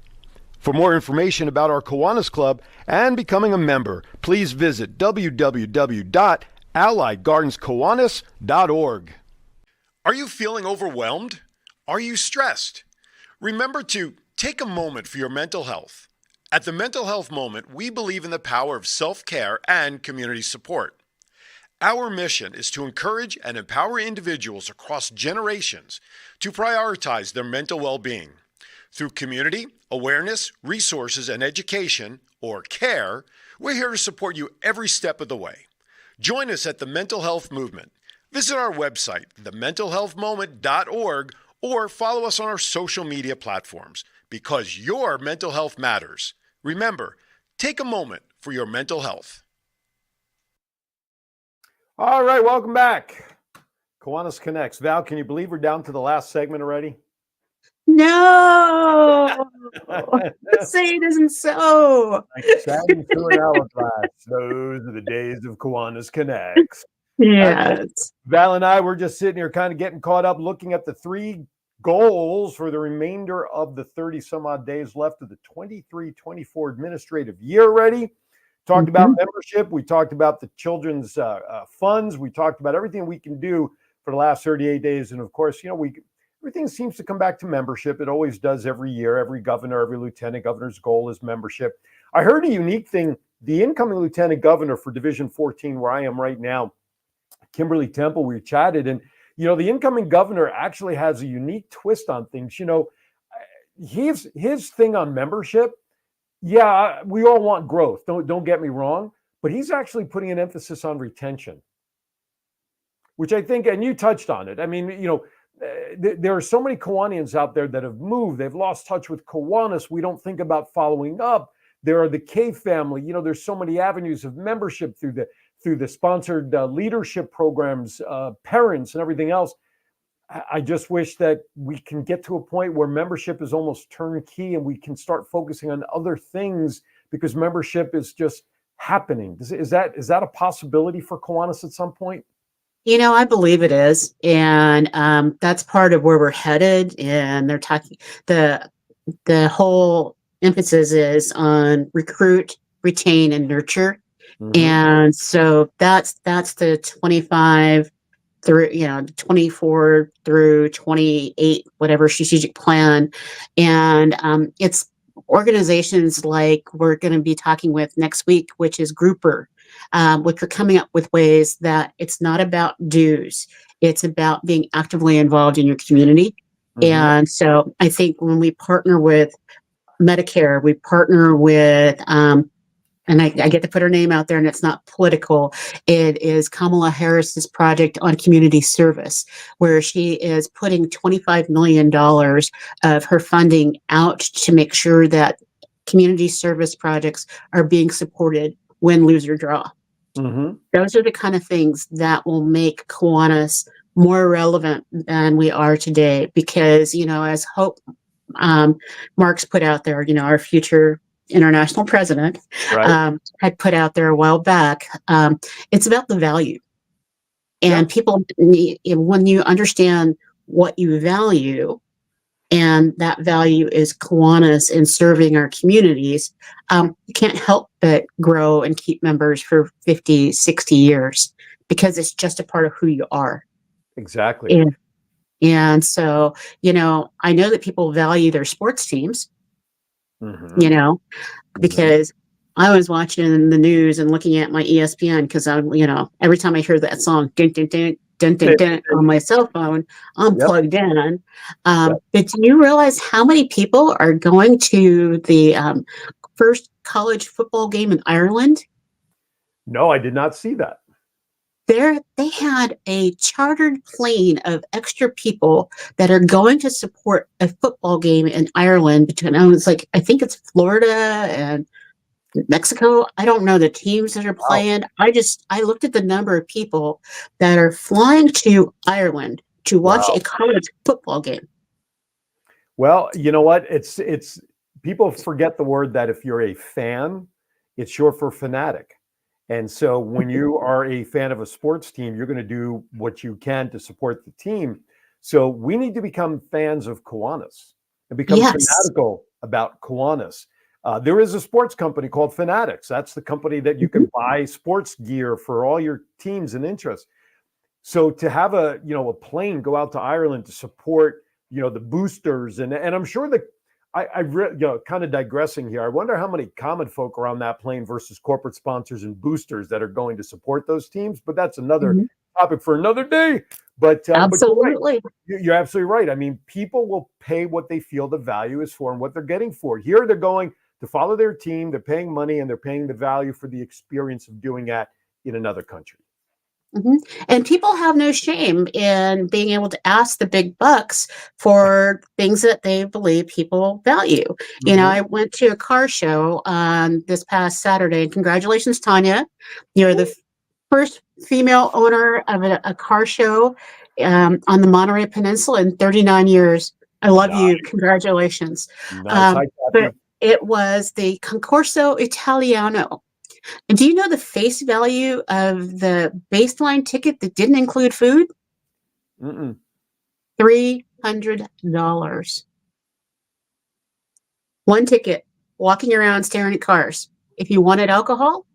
C: For more information about our Kiwanis Club and becoming a member, please visit www.alliedgardenskiwanis.org. Are you feeling overwhelmed? Are you stressed? Remember to take a moment for your mental health. At the Mental Health Moment, we believe in the power of self-care and community support. Our mission is to encourage and empower individuals across generations to prioritize their mental well-being. Through community, awareness, resources, and education, or CARE, we're here to support you every step of the way. Join us at the Mental Health Movement. Visit our website, thementalhealthmoment.org, or follow us on our social media platforms, because your mental health matters. Remember, take a moment for your mental health.
B: All right, welcome back. Kiwanis Connects. Val, can you believe we're down to the last segment already?
A: No, let's say it isn't so.
B: Like saddened through an hourglass. Those are the days of Kiwanis Connects.
A: Yes.
B: Val and I were just sitting here kind of getting caught up looking at the 3 goals for the remainder of the 30 some odd days left of the 23-24 administrative year already. Talked about membership. We talked about the children's funds. We talked about everything we can do for the last 38 days. And of course, everything seems to come back to membership. It always does every year. Every governor, every lieutenant governor's goal is membership. I heard a unique thing. The incoming lieutenant governor for Division 14, where I am right now, Kimberly Temple, we chatted, and the incoming governor actually has a unique twist on things. His thing on membership. Yeah, we all want growth. Don't get me wrong, but he's actually putting an emphasis on retention, which I think, and you touched on it. I mean, there are so many Kiwanians out there that have moved. They've lost touch with Kiwanis. We don't think about following up. There are the K family. There's so many avenues of membership through the sponsored leadership programs, parents, and everything else. I just wish that we can get to a point where membership is almost turnkey and we can start focusing on other things, because membership is just happening. Is that a possibility for Kiwanis at some point?
A: I believe it is. And that's part of where we're headed. And they're talking, the whole emphasis is on recruit, retain, and nurture. And so that's the 25 through 24 through 28, whatever strategic plan. And it's organizations like we're going to be talking with next week, which is Grouper, which are coming up with ways that it's not about dues. It's about being actively involved in your community. And so I think when we partner with Medicare, we partner with and I get to put her name out there, and it's not political. It is Kamala Harris's project on community service, where she is putting $25 million of her funding out to make sure that community service projects are being supported, win, lose, or draw. Those are the kind of things that will make Kiwanis more relevant than we are today, because, as Hope Marks put out there, our future international president, had put out there a while back. It's about the value. And people, when you understand what you value, and that value is Kiwanis in serving our communities, you can't help but grow and keep members for 50, 60 years, because it's just a part of who you are.
B: Exactly.
A: And so, I know that people value their sports teams, because I was watching the news and looking at my ESPN, because every time I hear that song, dun, dun, dun, dun, dun, dun, on my cell phone, I'm plugged in. But do you realize how many people are going to the first college football game in Ireland?
B: No, I did not see that.
A: They had a chartered plane of extra people that are going to support a football game in Ireland between, I think it's Florida and Mexico. I don't know the teams that are playing. Wow. I looked at the number of people that are flying to Ireland to watch a college football game.
B: Well, you know what? It's people forget the word that if you're a fan, it's short for fanatic. And so when you are a fan of a sports team, you're going to do what you can to support the team. So we need to become fans of Kiwanis and become fanatical about Kiwanis. There is a sports company called Fanatics. That's the company that you can buy sports gear for all your teams and interests. So to have a plane go out to Ireland to support, the boosters, and I'm sure that kind of digressing here. I wonder how many common folk are on that plane versus corporate sponsors and boosters that are going to support those teams. But that's another topic for another day. But
A: Absolutely.
B: you're absolutely right. I mean, people will pay what they feel the value is for and what they're getting for. Here, they're going to follow their team. They're paying money and they're paying the value for the experience of doing that in another country.
A: Mhm. And people have no shame in being able to ask the big bucks for things that they believe people value. You know,
B: Mhm.
A: I went to a car show this past Saturday, and congratulations, Tanya. You're the first female owner of a car show on the Monterey Peninsula in 39 years. I love you.
B: Nice.
A: Congratulations.
B: Nice. Hi,
A: But
B: Kathy.
A: it was the Concorso Italiano. And do you know the face value of the baseline ticket that didn't include food?
B: Mm-mm.
A: $300. One ticket, walking around staring at cars. If you wanted alcohol,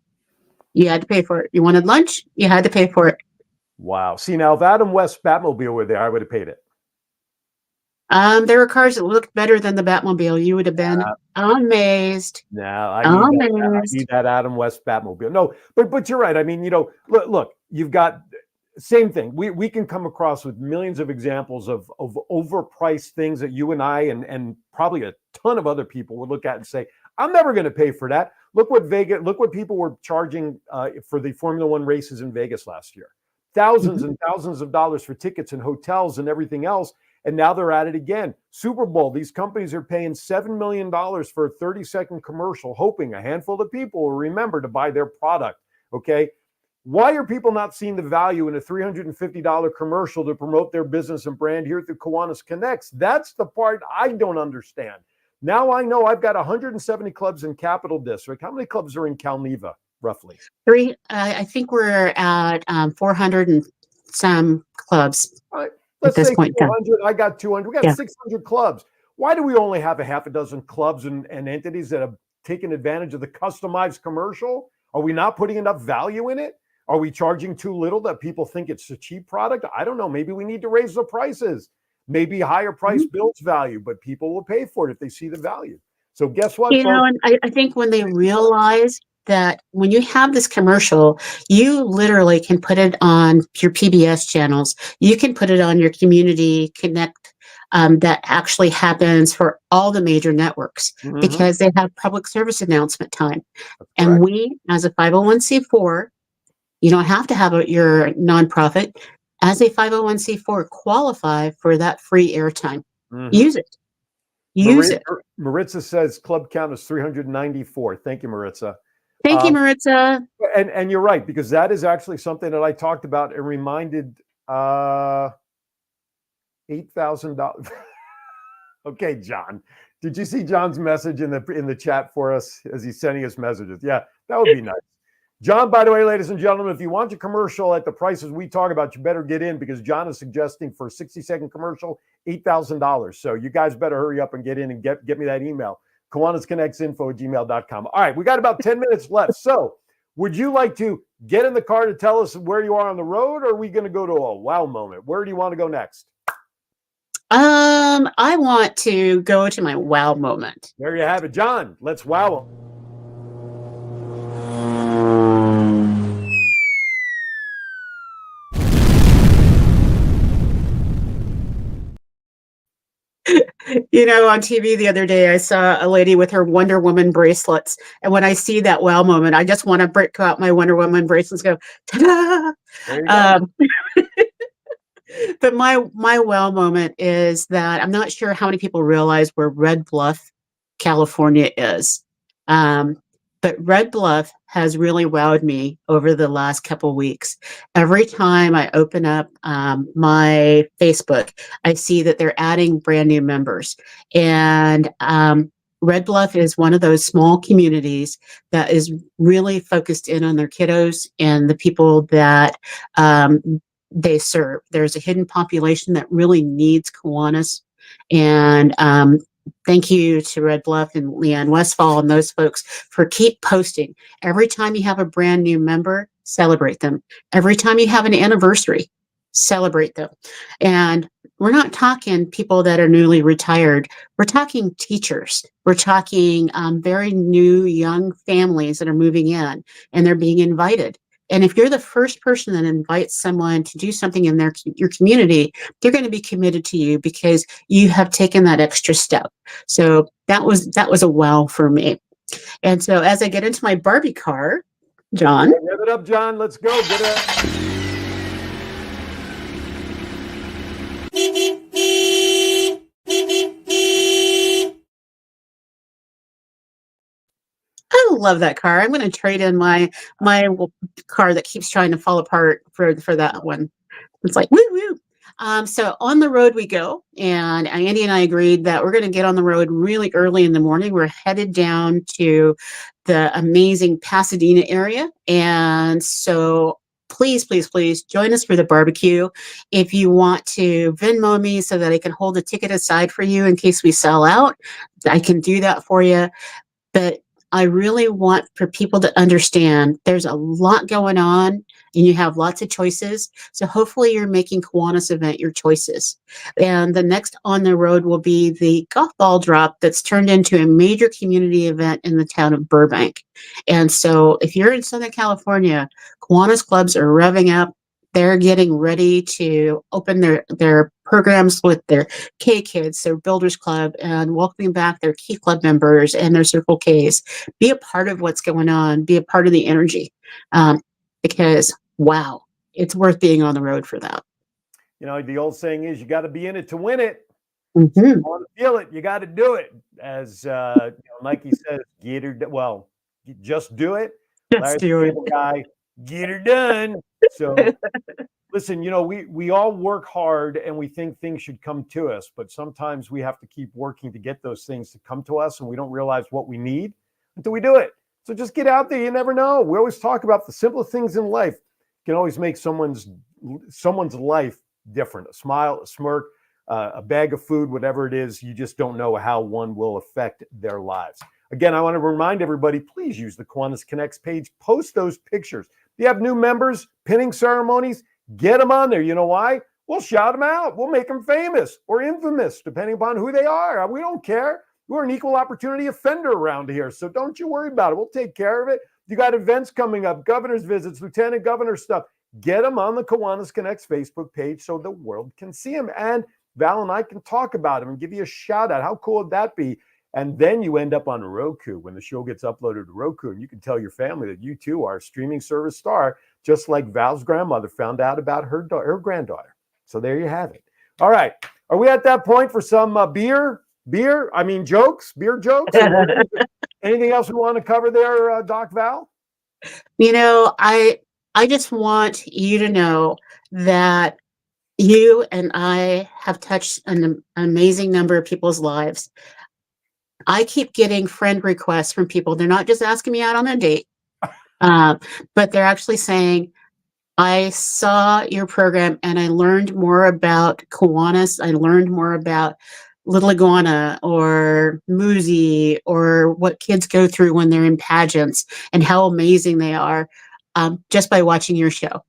A: you had to pay for it. You wanted lunch, you had to pay for it.
B: Wow. See, now if Adam West's Batmobile were there, I would have paid it.
A: There were cars that looked better than the Batmobile. You would have been amazed.
B: No, I
A: Amazed.
B: need that Adam West Batmobile. No, but you're right. I mean, look, you've got same thing. We can come across with millions of examples of overpriced things that you and I and probably a ton of other people would look at and say, I'm never going to pay for that. Look what people were charging for the Formula One races in Vegas last year. Thousands and thousands of dollars for tickets and hotels and everything else. And now they're at it again. Super Bowl, these companies are paying $7 million for a 30-second commercial, hoping a handful of people will remember to buy their product. Okay. Why are people not seeing the value in a $350 commercial to promote their business and brand here through Kiwanis Connects? That's the part I don't understand. Now I know I've got 170 clubs in Capital District. How many clubs are in Calneva, roughly?
A: I think we're at 400 and some clubs.
B: All right.
A: At
B: Let's
A: this
B: say
A: point,
B: 400. I got 200. We got
A: Yeah.
B: 600 clubs. Why do we only have a half a dozen clubs and entities that have taken advantage of the customized commercial? Are we not putting enough value in it? Are we charging too little that people think it's a cheap product? I don't know. Maybe we need to raise the prices. Maybe higher price builds value, but people will pay for it if they see the value. So guess what,
A: You know,
B: folks?
A: and I think when they realize that when you have this commercial, you literally can put it on your PBS channels. You can put it on your Community Connect that actually happens for all the major networks
B: Mhm.
A: because they have public service announcement time.
B: That's
A: And
B: correct.
A: we, as a 501c4, you don't have to have your nonprofit. As a 501c4, qualify for that free airtime.
B: Mhm.
A: Use it. Use it.
B: Maritza says club count is 394. Thank you, Maritza.
A: Thank you, Maritza.
B: And you're right, because that is actually something that I talked about and reminded $8,000. Okay, John. Did you see John's message in the chat for us as he's sending us messages? Yeah, that would be nice. John, by the way, ladies and gentlemen, if you want your commercial at the prices we talk about, you better get in because John is suggesting for a 60-second commercial, $8,000. So you guys better hurry up and get in and get me that email, KiwanisConnectsInfo@gmail.com. All right, we got about 10 minutes left. So would you like to get in the car to tell us where you are on the road, or are we going to go to a wow moment? Where do you want to go next?
A: I want to go to my wow moment.
B: There you have it, John. Let's wow them.
A: You know, on TV the other day, I saw a lady with her Wonder Woman bracelets. And when I see that wow moment, I just want to break out my Wonder Woman bracelets, go, ta-da!
B: There you go.
A: But my wow moment is that I'm not sure how many people realize where Red Bluff, California is. But Red Bluff has really wowed me over the last couple weeks. Every time I open up my Facebook, I see that they're adding brand new members. And Red Bluff is one of those small communities that is really focused in on their kiddos and the people that they serve. There's a hidden population that really needs Kiwanis. And thank you to Red Bluff and Leanne Westfall and those folks for keep posting. Every time you have a brand new member, celebrate them. Every time you have an anniversary, celebrate them. And we're not talking people that are newly retired. We're talking teachers. We're talking very new young families that are moving in and they're being invited. And if you're the first person that invites someone to do something in your community, they're going to be committed to you because you have taken that extra step. So that was a wow for me. And so as I get into my Barbie car, John.
B: Rev it up, John. Let's go. Get it.
A: I love that car. I'm going to trade in my car that keeps trying to fall apart for that one. It's like, woo woo. So on the road we go, and Andy and I agreed that we're going to get on the road really early in the morning. We're headed down to the amazing Pasadena area, and so please, please, please join us for the barbecue. If you want to Venmo me so that I can hold a ticket aside for you in case we sell out, I can do that for you. But I really want for people to understand there's a lot going on and you have lots of choices. So hopefully you're making Kiwanis event your choices. And the next on the road will be the golf ball drop that's turned into a major community event in the town of Burbank. And so if you're in Southern California, Kiwanis clubs are revving up. They're getting ready to open their programs with their K kids, their builders club, and welcoming back their key club members and their Circle Ks. Be a part of what's going on. Be a part of the energy, because wow, it's worth being on the road for that.
B: You know, the old saying is, you got to be in it to win it.
A: Mm-hmm.
B: So you want to feel it, you got to do it. As Nike says, get her. Well, just do it.
A: Let's do it.
B: Guy, get her done. So listen, we all work hard and we think things should come to us, but sometimes we have to keep working to get those things to come to us, and we don't realize what we need until we do it. So just get out there. You never know. We always talk about the simple things in life can always make someone's life different. A smile, a smirk, a bag of food, whatever it is, you just don't know how one will affect their lives. Again, I want to remind everybody, please use the Kiwanis Connects page. Post those pictures. If you have new members, pinning ceremonies, get them on there. You know why? We'll shout them out. We'll make them famous or infamous, depending upon who they are. We don't care. We're an equal opportunity offender around here, so don't you worry about it. We'll take care of it. You got events coming up, governor's visits, lieutenant governor stuff. Get them on the Kiwanis Connects Facebook page so the world can see them. And Val and I can talk about them and give you a shout out. How cool would that be? And then you end up on Roku when the show gets uploaded to Roku, and you can tell your family that you too are a streaming service star, just like Val's grandmother found out about her granddaughter. So there you have it. All right. Are we at that point for some beer jokes? Anything else we want to cover there, Doc Val?
A: I just want you to know that you and I have touched an amazing number of people's lives. I keep getting friend requests from people. They're not just asking me out on a date, but they're actually saying, I saw your program and I learned more about Kiwanis. I learned more about Little Iguana or Muzi or what kids go through when they're in pageants and how amazing they are, just by watching your show.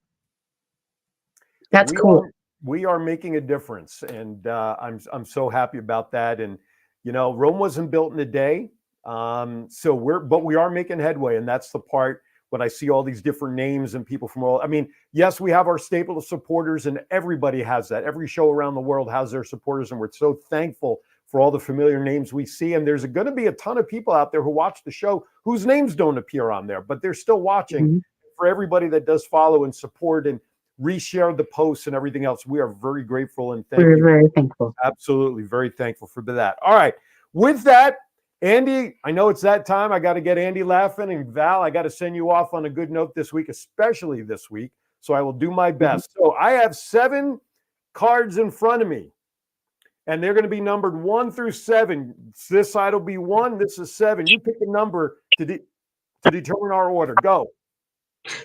A: That's cool.
B: We are making a difference, and I'm so happy about that. And Rome wasn't built in a day, so we are making headway, and that's the part. When I see all these different names and people from all, yes, we have our staple of supporters, and everybody has that. Every show around the world has their supporters, and we're so thankful for all the familiar names we see. And there's going to be a ton of people out there who watch the show whose names don't appear on there, but they're still watching. Mm-hmm. For everybody that does follow and support and reshare the posts and everything else, we are very grateful and thank you.
A: We're very thankful.
B: Absolutely, very thankful for that. All right, with that, Andy, I know it's that time. I got to get Andy laughing. And Val, I got to send you off on a good note this week, especially this week. So I will do my best. Mm-hmm. So I have 7 cards in front of me, and they're going to be numbered 1 through 7. This side will be 1. This is 7. You pick a number to determine our order. Go.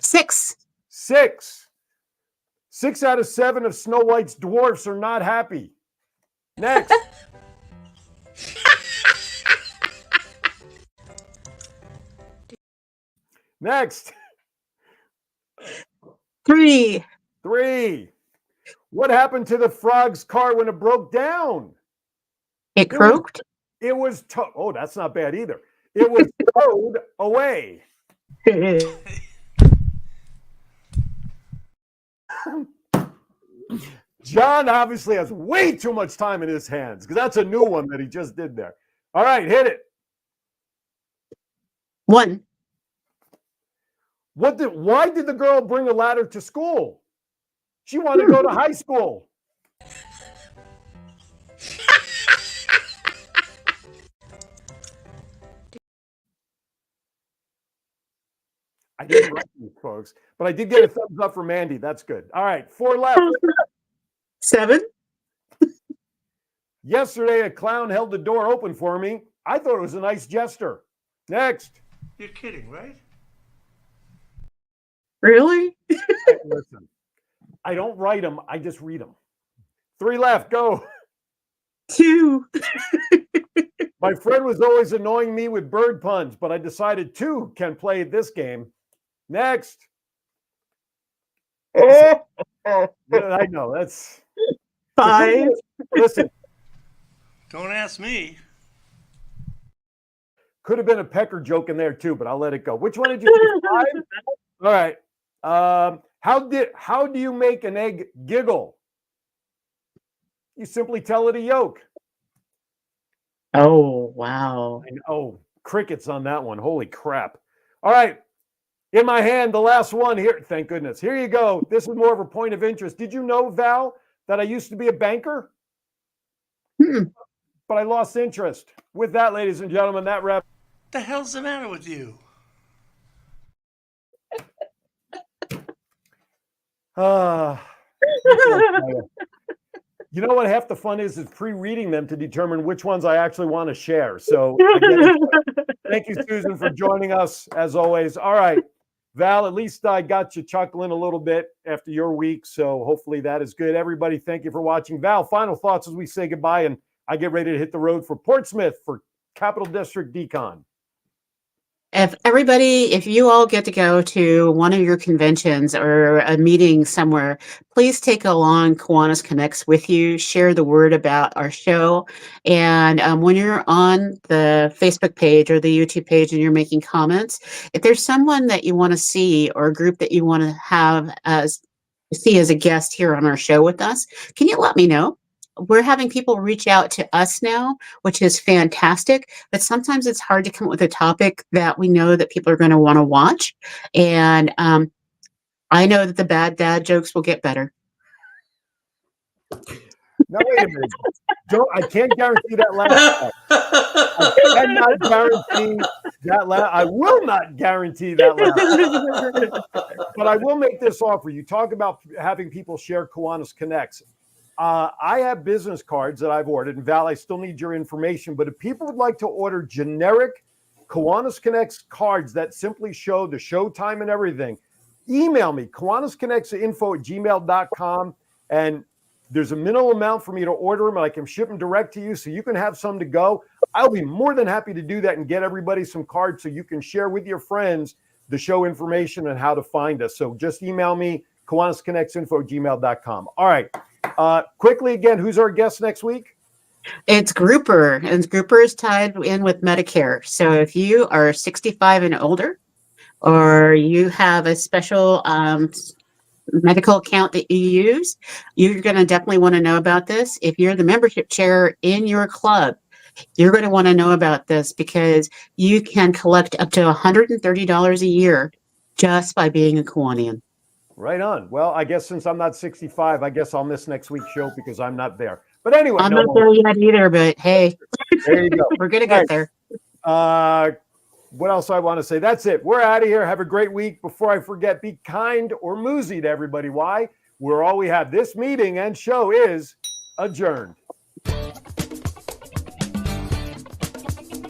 A: 6.
B: 6. 6 out of 7 of Snow White's dwarfs are not happy. Next. Next.
A: 3.
B: What happened to the frog's car when it broke down?
A: It croaked?
B: It was towed. Oh, that's not bad either. It was towed away. John obviously has way too much time in his hands because that's a new one that he just did there. All right, hit it.
A: 1.
B: Why did the girl bring a ladder to school? She wanted to go to high school. I didn't write these, folks, but I did get a thumbs up from Andy. That's good. All right, 4 left.
A: 7.
B: Yesterday, a clown held the door open for me. I thought it was a nice gesture. Next.
D: You're kidding, right?
A: Really?
B: Listen, I don't write them. I just read them. 3 left. Go.
A: 2.
B: My friend was always annoying me with bird puns, but I decided 2 can play this game. Next. I know. That's
A: 5.
B: Listen,
D: Don't ask me.
B: could have been a pecker joke in there too, but I'll let it go. Which one did you say? 5? All right. How do you make an egg giggle? You simply tell it a yolk.
A: Oh, wow.
B: Oh, crickets on that one. Holy crap. All right. In my hand, the last one here. Thank goodness. Here you go. This is more of a point of interest. Did you know, Val, that I used to be a banker? But I lost interest. With that, ladies and gentlemen, that wraps.
D: The hell's the matter with you?
B: You know what half the fun is pre-reading them to determine which ones I actually want to share. So again, thank you, Susan, for joining us as always. All right, Val, at least I got you chuckling a little bit after your week. So hopefully that is good. Everybody, thank you for watching. Val, final thoughts as we say goodbye and I get ready to hit the road for Portsmouth for Capital District Decon.
A: If you all get to go to one of your conventions or a meeting somewhere, please take along Kiwanis Connects with you. Share the word about our show. And when you're on the Facebook page or the YouTube page and you're making comments, if there's someone that you want to see or a group that you want to have see as a guest here on our show with us, can you let me know? We're having people reach out to us now, which is fantastic. But sometimes it's hard to come up with a topic that we know that people are going to want to watch. And I know that the bad dad jokes will get better.
B: Now, wait a minute. I can't guarantee that last. I cannot guarantee that last. I will not guarantee that last. But I will make this offer. You talk about having people share Kiwanis Connects. I have business cards that I've ordered, and Val, I still need your information. But if people would like to order generic Kiwanis Connects cards that simply show the show time and everything, email me, kiwanisconnectsinfo@gmail.com. And there's a minimal amount for me to order them, and I can ship them direct to you so you can have some to go. I'll be more than happy to do that and get everybody some cards so you can share with your friends the show information and how to find us. So just email me, kiwanisconnectsinfo@gmail.com. All right. Quickly again, who's our guest next week?
A: It's Grouper, and Grouper is tied in with Medicare. So if you are 65 and older, or you have a special medical account that you use, you're going to definitely want to know about this. If you're the membership chair in your club, you're going to want to know about this because you can collect up to $130 a year just by being a Kiwanian.
B: Right on. Well, I guess since I'm not 65, I guess I'll miss next week's show because I'm not there. But anyway,
A: I'm not there yet either, but hey,
B: there you go.
A: We're going to get there.
B: What else I want to say? That's it. We're out of here. Have a great week. Before I forget, be kind or moosey to everybody. Why? We're all we have. This meeting and show is adjourned.